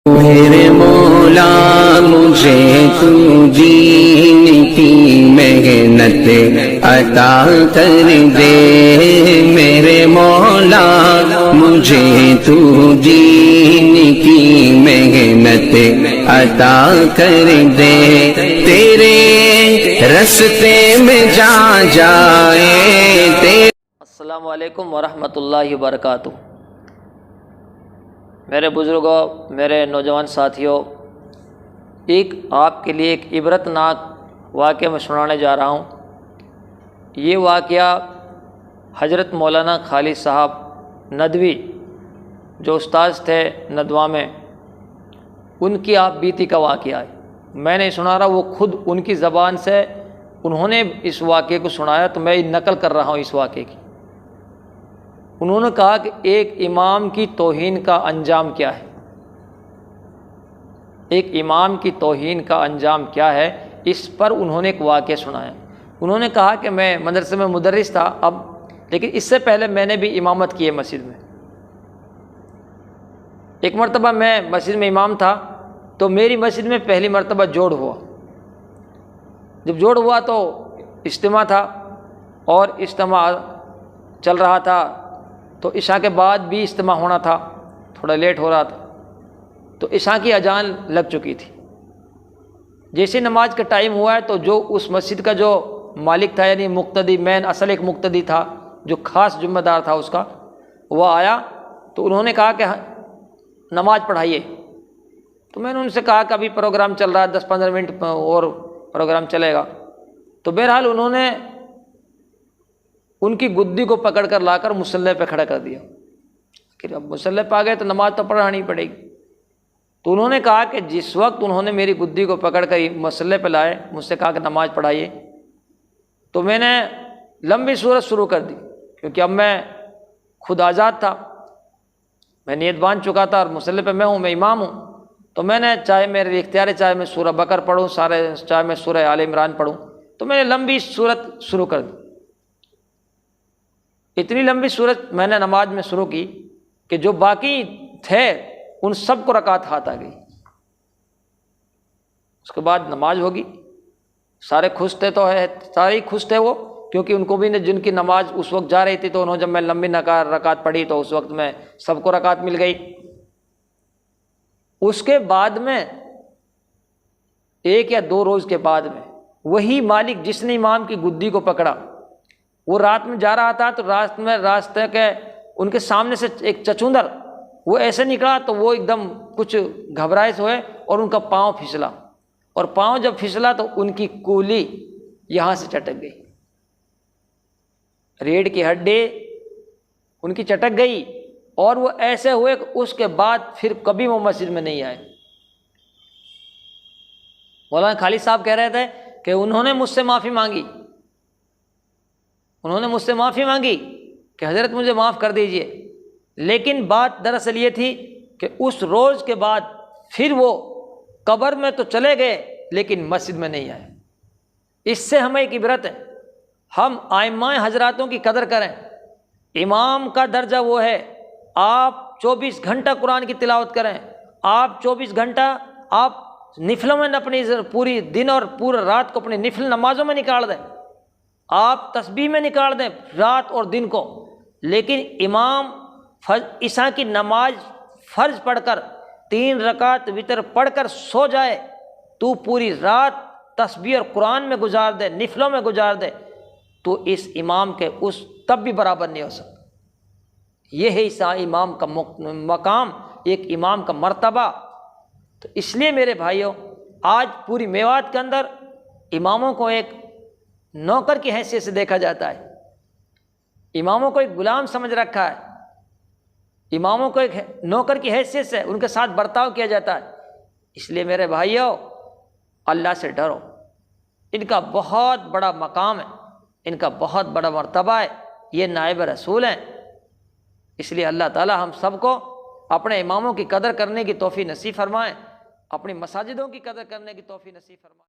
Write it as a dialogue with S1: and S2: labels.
S1: میرے مولا مجھے تو دین کی محنت عطا کر دے، میرے مولا مجھے تو دین کی محنت عطا کر دے، تیرے رستے میں جا جائے۔
S2: السلام علیکم ورحمۃ اللہ وبرکاتہ۔ میرے بزرگوں، میرے نوجوان ساتھیوں، ایک آپ کے لیے ایک عبرت ناک واقعہ میں سنانے جا رہا ہوں۔ یہ واقعہ حضرت مولانا خالد صاحب ندوی جو استاذ تھے ندوہ میں، ان کی آپ بیتی کا واقعہ ہے۔ میں نہیں سنا رہا، وہ خود ان کی زبان سے انہوں نے اس واقعے کو سنایا، تو میں نقل کر رہا ہوں اس واقعے کی۔ انہوں نے کہا کہ ایک امام کی توہین کا انجام کیا ہے، ایک امام کی توہین کا انجام کیا ہے، اس پر انہوں نے ایک واقعہ سنایا۔ انہوں نے کہا کہ میں مدرسے میں مدرس تھا اب، لیکن اس سے پہلے میں نے بھی امامت کی ہے مسجد میں۔ ایک مرتبہ میں مسجد میں امام تھا، تو میری مسجد میں پہلی مرتبہ جوڑ ہوا۔ جب جوڑ ہوا تو اجتماع تھا، اور اجتماع چل رہا تھا، تو عشاء کے بعد بھی اجتماع ہونا تھا، تھوڑا لیٹ ہو رہا تھا، تو عشاء کی اذان لگ چکی تھی۔ جیسے نماز کا ٹائم ہوا ہے، تو جو اس مسجد کا جو مالک تھا، یعنی مقتدی، مین اصل ایک مقتدی تھا جو خاص ذمہ دار تھا اس کا، وہ آیا تو انہوں نے کہا کہ نماز پڑھائیے۔ تو میں نے ان سے کہا کہ ابھی پروگرام چل رہا ہے، 10-15 منٹ اور پروگرام چلے گا۔ تو بہرحال انہوں نے ان کی گدی کو پکڑ کر لا کر مصلی پہ کھڑا کر دیا کہ اب مصلی پہ آ گئے تو نماز تو پڑھانی پڑے گی۔ تو انہوں نے کہا کہ جس وقت انہوں نے میری گدی کو پکڑ کر مصلی پہ لائے، مجھ سے کہا کہ نماز پڑھائیے، تو میں نے لمبی صورت شروع کر دی، کیونکہ اب میں خود آزاد تھا، میں نیت باندھ چکا تھا، اور مصلی پہ میں ہوں، میں امام ہوں۔ تو میں نے چاہے میرے اختیار ہے، چاہے میں سورہ بقر پڑھوں، چاہے میں سورہ آل عمران پڑھوں، تو میں نے لمبی صورت شروع کر دی۔ اتنی لمبی صورت میں نے نماز میں شروع کی کہ جو باقی تھے ان سب کو رکعت ہاتھ آ گئی۔ اس کے بعد نماز ہوگی، سارے خوش تھے، تو ہے سارے ہی خوش تھے وہ، کیونکہ ان کو بھی جن کی نماز اس وقت جا رہی تھی، تو انہوں جب میں لمبی رکعت پڑھی تو اس وقت میں سب کو رکعت مل گئی۔ اس کے بعد میں 1 یا 2 روز کے بعد میں وہی مالک جس نے امام کی گدی کو پکڑا، وہ رات میں جا رہا تھا، تو راستے کے ان کے سامنے سے ایک چچوندر وہ ایسے نکلا، تو وہ ایک دم کچھ گھبرائے سے ہوئے، اور ان کا پاؤں پھسلا، اور پاؤں جب پھسلا تو ان کی کولی یہاں سے چٹک گئی، ریڑھ کی ہڈی ان کی چٹک گئی، اور وہ ایسے ہوئے کہ اس کے بعد پھر کبھی وہ مسجد میں نہیں آئے۔ مولانا خالد صاحب کہہ رہے تھے کہ انہوں نے مجھ سے معافی مانگی، انہوں نے مجھ سے معافی مانگی کہ حضرت مجھے معاف کر دیجئے، لیکن بات دراصل یہ تھی کہ اس روز کے بعد پھر وہ قبر میں تو چلے گئے لیکن مسجد میں نہیں آئے۔ اس سے ہمیں ایک عبرت ہے، ہم ائمہ حضراتوں کی قدر کریں۔ امام کا درجہ وہ ہے، آپ 24 گھنٹہ قرآن کی تلاوت کریں، آپ 24 گھنٹہ آپ نفلوں میں اپنی پوری دن اور پورا رات کو اپنی نفل نمازوں میں نکال دیں، آپ تسبیح میں نکال دیں رات اور دن کو، لیکن امام عشاء کی نماز فرض پڑھ کر 3 رکعت وتر پڑھ کر سو جائے، تو پوری رات تسبیح اور قرآن میں گزار دے، نفلوں میں گزار دے، تو اس امام کے اس تب بھی برابر نہیں ہو سکتا۔ یہ ہے اس امام کا مقام، ایک امام کا مرتبہ۔ تو اس لیے میرے بھائیوں، آج پوری میوات کے اندر اماموں کو ایک نوکر کی حیثیت سے دیکھا جاتا ہے، اماموں کو ایک غلام سمجھ رکھا ہے، اماموں کو ایک نوکر کی حیثیت سے ان کے ساتھ برتاؤ کیا جاتا ہے۔ اس لیے میرے بھائیوں، اللہ سے ڈرو، ان کا بہت بڑا مقام ہے، ان کا بہت بڑا مرتبہ ہے، یہ نائب رسول ہیں۔ اس لیے اللہ تعالی ہم سب کو اپنے اماموں کی قدر کرنے کی توفیق نصیب فرمائے، اپنی مساجدوں کی قدر کرنے کی توفیق نصیب فرمائے۔